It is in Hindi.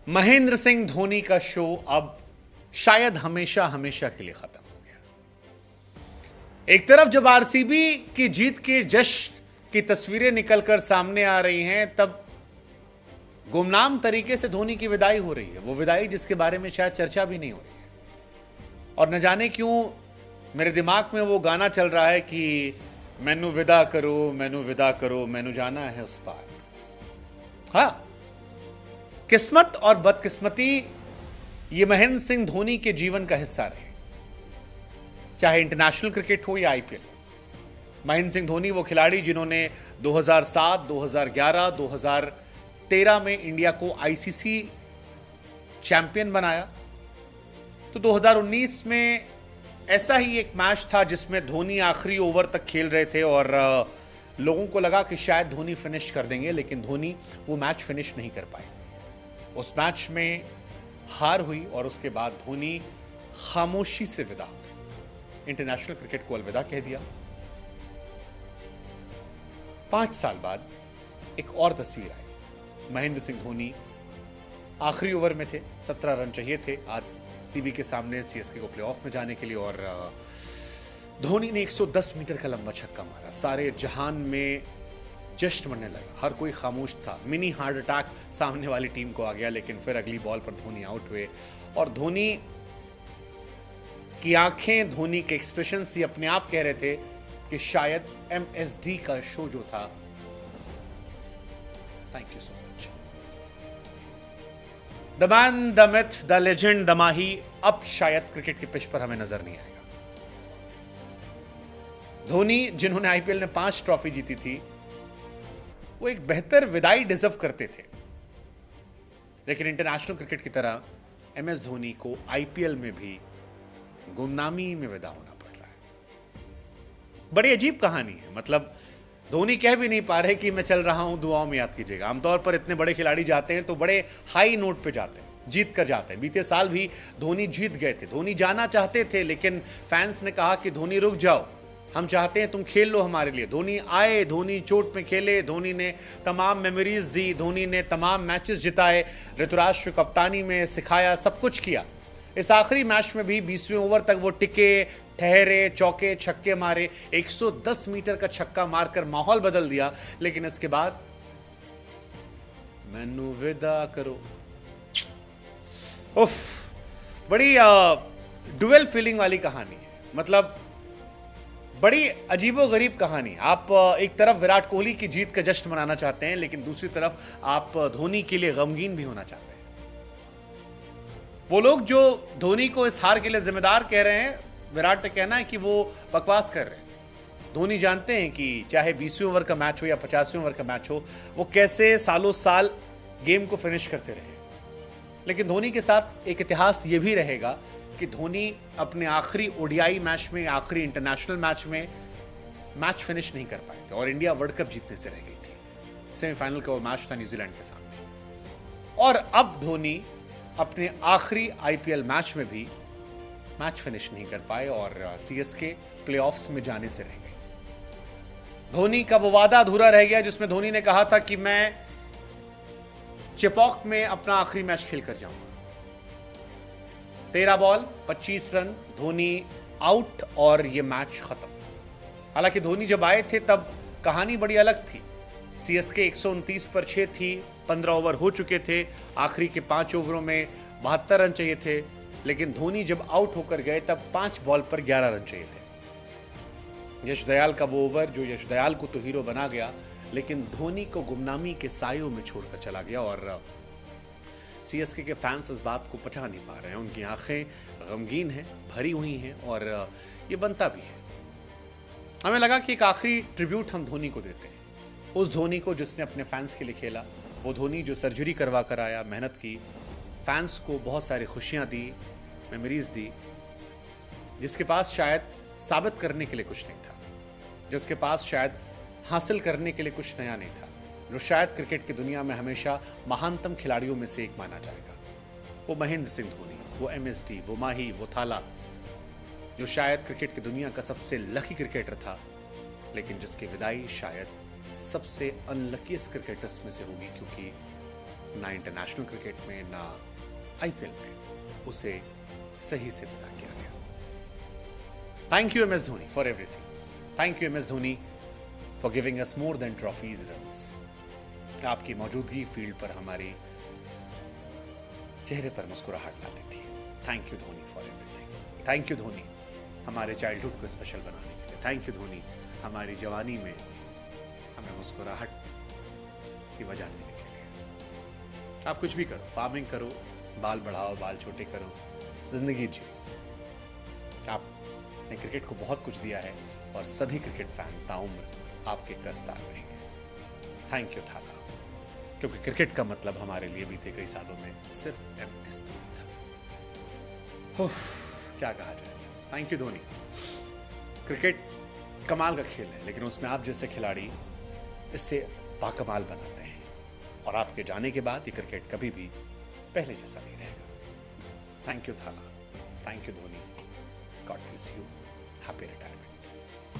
महेंद्र सिंह धोनी का शो अब शायद हमेशा हमेशा के लिए खत्म हो गया। एक तरफ जब आरसीबी की जीत के जश्न की तस्वीरें निकलकर सामने आ रही हैं, तब गुमनाम तरीके से धोनी की विदाई हो रही है। वो विदाई जिसके बारे में शायद चर्चा भी नहीं हो रही है। और न जाने क्यों मेरे दिमाग में वो गाना चल रहा है कि मैनू विदा करो, मैनू विदा करो, मैनू जाना है उस पार। हाँ, किस्मत और बदकिस्मती ये महेंद्र सिंह धोनी के जीवन का हिस्सा रहे, चाहे इंटरनेशनल क्रिकेट हो या आईपीएल। महेंद्र सिंह धोनी वो खिलाड़ी जिन्होंने 2007, 2011, 2013 में इंडिया को आईसीसी चैंपियन बनाया। तो 2019 में ऐसा ही एक मैच था जिसमें धोनी आखिरी ओवर तक खेल रहे थे और लोगों को लगा कि शायद धोनी फिनिश कर देंगे, लेकिन धोनी वो मैच फिनिश नहीं कर पाए। उस मैच में हार हुई और उसके बाद धोनी खामोशी से विदा हो गए, इंटरनेशनल क्रिकेट को अलविदा कह दिया। 5 साल बाद एक और तस्वीर आई। महेंद्र सिंह धोनी आखिरी ओवर में थे, 17 रन चाहिए थे आरसीबी के सामने सीएसके को प्लेऑफ में जाने के लिए, और धोनी ने 110 मीटर का लंबा छक्का मारा। सारे जहान में जश्न मनने लगा, हर कोई खामोश था। मिनी हार्ट अटैक सामने वाली टीम को आ गया, लेकिन फिर अगली बॉल पर धोनी आउट हुए और धोनी की आंखें, धोनी के एक्सप्रेशंस ही अपने आप कह रहे थे कि शायद एमएसडी का शो जो था, thank you so much, the man, the myth, the legend, the Mahi, अब शायद क्रिकेट के पिच पर हमें नजर नहीं आएगा। धोनी जिन्होंने आईपीएल में 5 ट्रॉफी जीती थी, वो एक बेहतर विदाई डिजर्व करते थे, लेकिन इंटरनेशनल क्रिकेट की तरह एमएस धोनी को आईपीएल में भी गुमनामी में विदा होना पड़ रहा है। बड़ी अजीब कहानी है। मतलब धोनी कह भी नहीं पा रहे कि मैं चल रहा हूं, दुआओं में याद कीजिएगा। आमतौर पर इतने बड़े खिलाड़ी जाते हैं तो बड़े हाई नोट पे जाते हैं, जीत कर जाते हैं। बीते साल भी धोनी जीत गए थे, धोनी जाना चाहते थे, लेकिन फैंस ने कहा कि धोनी रुक जाओ, हम चाहते हैं तुम खेल लो हमारे लिए। धोनी आए, धोनी चोट में खेले, धोनी ने तमाम मेमोरीज दी, धोनी ने तमाम मैचेस जिताए, ऋतुराज को कप्तानी में सिखाया, सब कुछ किया। इस आखिरी मैच में भी 20वें ओवर तक वो टिके, ठहरे, चौके छक्के मारे, 110 मीटर का छक्का मारकर माहौल बदल दिया। लेकिन इसके बाद मैनू विदा करो, उफ, बड़ी डुअल फीलिंग वाली कहानी है। मतलब बड़ी अजीबो-गरीब कहानी। आप एक तरफ विराट कोहली की जीत का जश्न मनाना चाहते हैं, लेकिन दूसरी तरफ आप धोनी के लिए गमगीन भी होना चाहते हैं। वो लोग जो धोनी को इस हार के लिए जिम्मेदार कह रहे हैं, विराट ने कहना है कि वो बकवास कर रहे हैं। धोनी जानते हैं कि चाहे 20वें ओवर का मैच हो या 50वें ओवर का मैच हो, वो कैसे सालों साल गेम को फिनिश करते रहे। लेकिन धोनी के साथ एक इतिहास ये भी रहेगा कि धोनी अपने आखिरी ओडीआई मैच में, आखिरी इंटरनेशनल मैच में मैच फिनिश नहीं कर पाए थे और इंडिया वर्ल्ड कप जीतने से रह गई थी। सेमीफाइनल का वो मैच था न्यूजीलैंड के सामने। और अब धोनी अपने आखिरी आईपीएल मैच में भी मैच फिनिश नहीं कर पाए और सीएसके प्लेऑफ्स में जाने से रह गई। धोनी का वो वादा अधूरा रह गया जिसमें धोनी ने कहा था कि मैं चेपॉक में अपना आखिरी मैच खेल कर जाऊंगा। 13 बॉल 25 रन, धोनी आउट और ये मैच खत्म। हालांकि धोनी जब आए थे तब कहानी बड़ी अलग थी। सीएसके 129 पर 6 थी, 15 ओवर हो चुके थे, आखिरी के 5 ओवरों में 72 रन चाहिए थे। लेकिन धोनी जब आउट होकर गए तब 5 बॉल पर 11 रन चाहिए थे। यश दयाल का वो ओवर जो यश दयाल को तो हीरो बना गया, लेकिन धोनी को गुमनामी के सायों में छोड़कर चला गया। और सीएसके के फैंस इस बात को पचा नहीं पा रहे हैं। उनकी आंखें गमगीन हैं, भरी हुई हैं और ये बनता भी है। हमें लगा कि एक आखिरी ट्रिब्यूट हम धोनी को देते हैं, उस धोनी को जिसने अपने फैंस के लिए खेला, वो धोनी जो सर्जरी करवा कर आया, मेहनत की, फैंस को बहुत सारी खुशियां दी, मेमोरीज दी, जिसके पास शायद साबित करने के लिए कुछ नहीं था, जिसके पास शायद हासिल करने के लिए कुछ नया नहीं था, जो शायद क्रिकेट की दुनिया में हमेशा महानतम खिलाड़ियों में से एक माना जाएगा। वो महेंद्र सिंह धोनी, वो एमएसडी, वो माही, वो थाला, जो शायद क्रिकेट की दुनिया का सबसे लकी क्रिकेटर था, लेकिन जिसकी विदाई शायद सबसे अनलकीस्ट क्रिकेटर्स में से होगी, क्योंकि ना इंटरनेशनल क्रिकेट में ना आईपीएल में उसे सही से विदा किया गया। Thank you MS Dhoni for everything. Thank you MS Dhoni for giving us more than trophies runs. आपकी मौजूदगी फील्ड पर हमारे चेहरे पर मुस्कुराहट लाती थी। Thank you Dhoni for everything. Thank you Dhoni हमारे चाइल्डहुड को स्पेशल बनाने के लिए। थैंक यू धोनी हमारी जवानी में हमें मुस्कुराहट की वजह देने के लिए। आप कुछ भी करो, फार्मिंग करो, बाल बढ़ाओ, बाल छोटे करो, जिंदगी जियो। आपने क्रिकेट को बहुत कुछ दिया है और सभी क्रिकेट फैन ताउम्र आपके कर्जदार रहेंगे। थैंक यू थाला, क्योंकि क्रिकेट का मतलब हमारे लिए बीते कई सालों में सिर्फ MS धोनी था। क्या कहा जाए। Thank you Dhoni. क्रिकेट कमाल का खेल है, लेकिन उसमें आप जैसे खिलाड़ी इससे बाकमाल बनाते हैं, और आपके जाने के बाद ये क्रिकेट कभी भी पहले जैसा नहीं रहेगा। थैंक यू थाला, thank you Dhoni, God bless you, happy retirement.